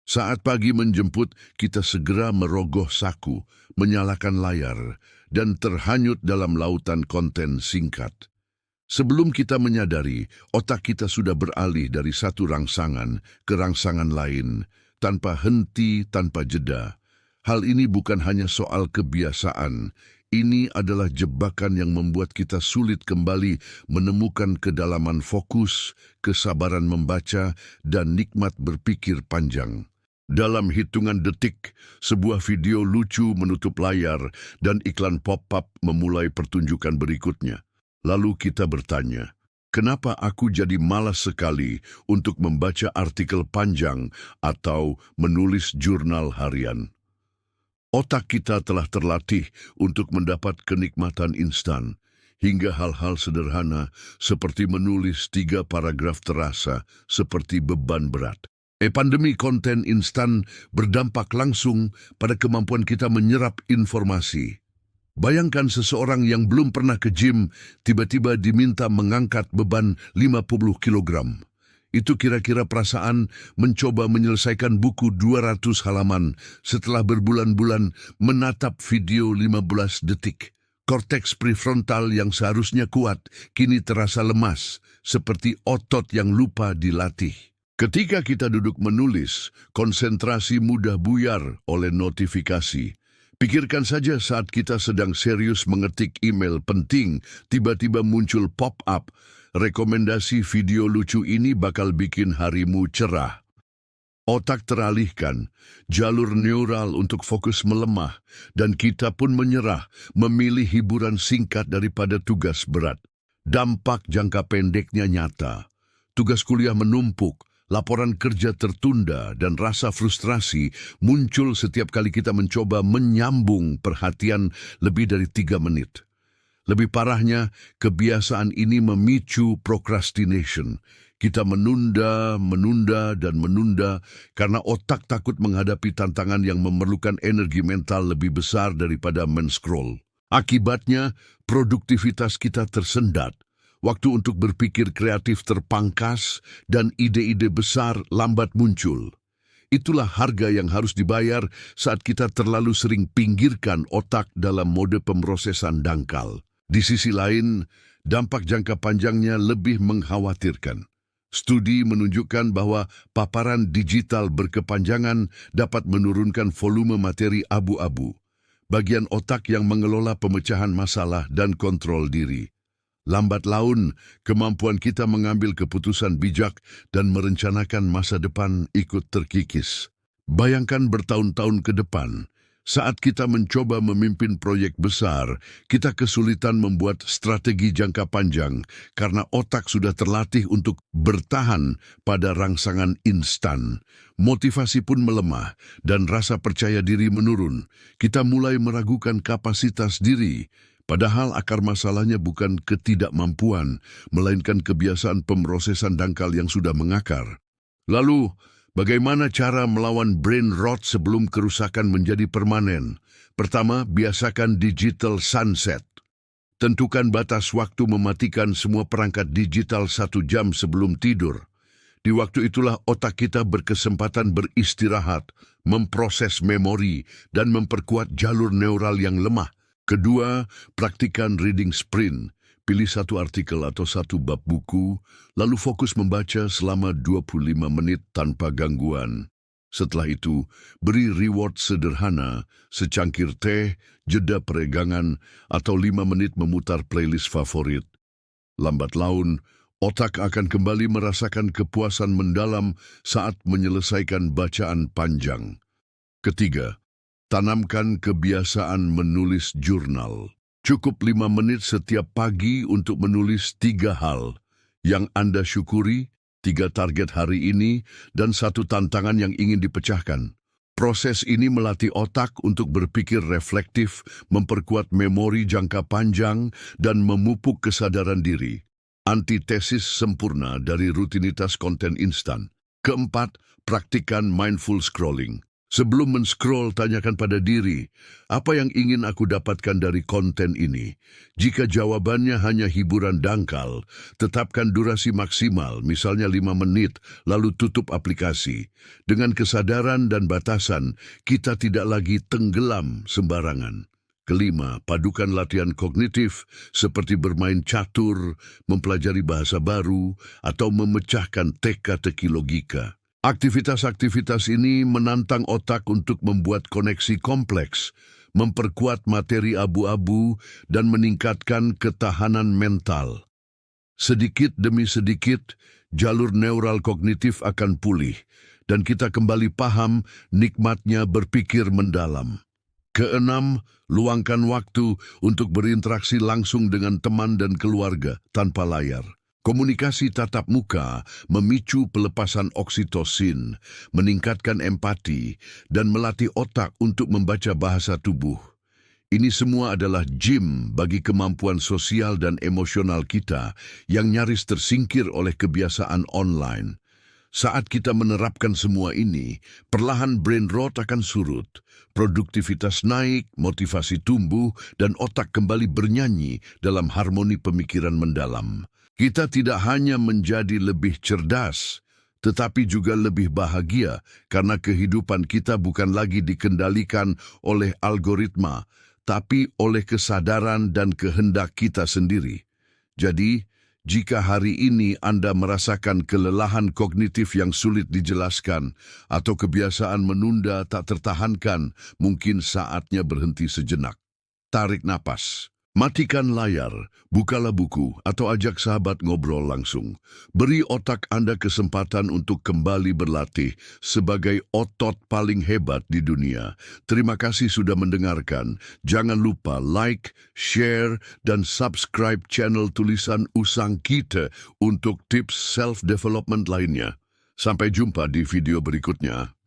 Saat pagi menjemput, kita segera merogoh saku, menyalakan layar, dan terhanyut dalam lautan konten singkat. Sebelum kita menyadari, otak kita sudah beralih dari satu rangsangan ke rangsangan lain, tanpa henti, tanpa jeda. Hal ini bukan hanya soal kebiasaan, ini adalah jebakan yang membuat kita sulit kembali menemukan kedalaman fokus, kesabaran membaca, dan nikmat berpikir panjang. Dalam hitungan detik, sebuah video lucu menutup layar dan iklan pop-up memulai pertunjukan berikutnya. Lalu kita bertanya, kenapa aku jadi malas sekali untuk membaca artikel panjang atau menulis jurnal harian? Otak kita telah terlatih untuk mendapat kenikmatan instan, hingga hal-hal sederhana seperti menulis 3 paragraf terasa seperti beban berat. Pandemi konten instan berdampak langsung pada kemampuan kita menyerap informasi. Bayangkan seseorang yang belum pernah ke gym tiba-tiba diminta mengangkat beban 50 kilogram. Itu kira-kira perasaan mencoba menyelesaikan buku 200 halaman setelah berbulan-bulan menatap video 15 detik. Korteks prefrontal yang seharusnya kuat kini terasa lemas, seperti otot yang lupa dilatih. Ketika kita duduk menulis, konsentrasi mudah buyar oleh notifikasi. Pikirkan saja saat kita sedang serius mengetik email penting, tiba-tiba muncul pop-up. Rekomendasi video lucu ini bakal bikin harimu cerah. Otak teralihkan, jalur neural untuk fokus melemah, dan kita pun menyerah, memilih hiburan singkat daripada tugas berat. Dampak jangka pendeknya nyata. Tugas kuliah menumpuk, laporan kerja tertunda, dan rasa frustrasi muncul setiap kali kita mencoba menyambung perhatian lebih dari 3 menit. Lebih parahnya, kebiasaan ini memicu procrastination. Kita menunda, dan menunda karena otak takut menghadapi tantangan yang memerlukan energi mental lebih besar daripada men-scroll. Akibatnya, produktivitas kita tersendat. Waktu untuk berpikir kreatif terpangkas dan ide-ide besar lambat muncul. Itulah harga yang harus dibayar saat kita terlalu sering pinggirkan otak dalam mode pemrosesan dangkal. Di sisi lain, dampak jangka panjangnya lebih mengkhawatirkan. Studi menunjukkan bahwa paparan digital berkepanjangan dapat menurunkan volume materi abu-abu, bagian otak yang mengelola pemecahan masalah dan kontrol diri. Lambat laun, kemampuan kita mengambil keputusan bijak dan merencanakan masa depan ikut terkikis. Bayangkan bertahun-tahun ke depan, saat kita mencoba memimpin proyek besar, kita kesulitan membuat strategi jangka panjang karena otak sudah terlatih untuk bertahan pada rangsangan instan. Motivasi pun melemah dan rasa percaya diri menurun. Kita mulai meragukan kapasitas diri. Padahal akar masalahnya bukan ketidakmampuan, melainkan kebiasaan pemrosesan dangkal yang sudah mengakar. Lalu, bagaimana cara melawan brain rot sebelum kerusakan menjadi permanen? Pertama, biasakan digital sunset. Tentukan batas waktu mematikan semua perangkat digital 1 jam sebelum tidur. Di waktu itulah otak kita berkesempatan beristirahat, memproses memori, dan memperkuat jalur neural yang lemah. Kedua, praktikan reading sprint. Pilih 1 artikel atau 1 bab buku, lalu fokus membaca selama 25 menit tanpa gangguan. Setelah itu, beri reward sederhana, secangkir teh, jeda peregangan, atau 5 menit memutar playlist favorit. Lambat laun, otak akan kembali merasakan kepuasan mendalam saat menyelesaikan bacaan panjang. Ketiga, tanamkan kebiasaan menulis jurnal. Cukup 5 menit setiap pagi untuk menulis 3 hal yang Anda syukuri, 3 target hari ini, dan 1 tantangan yang ingin dipecahkan. Proses ini melatih otak untuk berpikir reflektif, memperkuat memori jangka panjang, dan memupuk kesadaran diri. Antitesis sempurna dari rutinitas konten instan. Keempat, praktikan mindful scrolling. Sebelum men-scroll, tanyakan pada diri, apa yang ingin aku dapatkan dari konten ini? Jika jawabannya hanya hiburan dangkal, tetapkan durasi maksimal, misalnya 5 menit, lalu tutup aplikasi. Dengan kesadaran dan batasan, kita tidak lagi tenggelam sembarangan. Kelima, padukan latihan kognitif seperti bermain catur, mempelajari bahasa baru, atau memecahkan teka-teki logika. Aktivitas-aktivitas ini menantang otak untuk membuat koneksi kompleks, memperkuat materi abu-abu, dan meningkatkan ketahanan mental. Sedikit demi sedikit, jalur neural kognitif akan pulih, dan kita kembali paham nikmatnya berpikir mendalam. Keenam, luangkan waktu untuk berinteraksi langsung dengan teman dan keluarga tanpa layar. Komunikasi tatap muka memicu pelepasan oksitosin, meningkatkan empati, dan melatih otak untuk membaca bahasa tubuh. Ini semua adalah gym bagi kemampuan sosial dan emosional kita yang nyaris tersingkir oleh kebiasaan online. Saat kita menerapkan semua ini, perlahan brain rot akan surut, produktivitas naik, motivasi tumbuh, dan otak kembali bernyanyi dalam harmoni pemikiran mendalam. Kita tidak hanya menjadi lebih cerdas, tetapi juga lebih bahagia karena kehidupan kita bukan lagi dikendalikan oleh algoritma, tapi oleh kesadaran dan kehendak kita sendiri. Jadi, jika hari ini Anda merasakan kelelahan kognitif yang sulit dijelaskan atau kebiasaan menunda tak tertahankan, mungkin saatnya berhenti sejenak. Tarik napas. Matikan layar, bukalah buku, atau ajak sahabat ngobrol langsung. Beri otak Anda kesempatan untuk kembali berlatih sebagai otot paling hebat di dunia. Terima kasih sudah mendengarkan. Jangan lupa like, share, dan subscribe channel Tulisan Usang kita untuk tips self-development lainnya. Sampai jumpa di video berikutnya.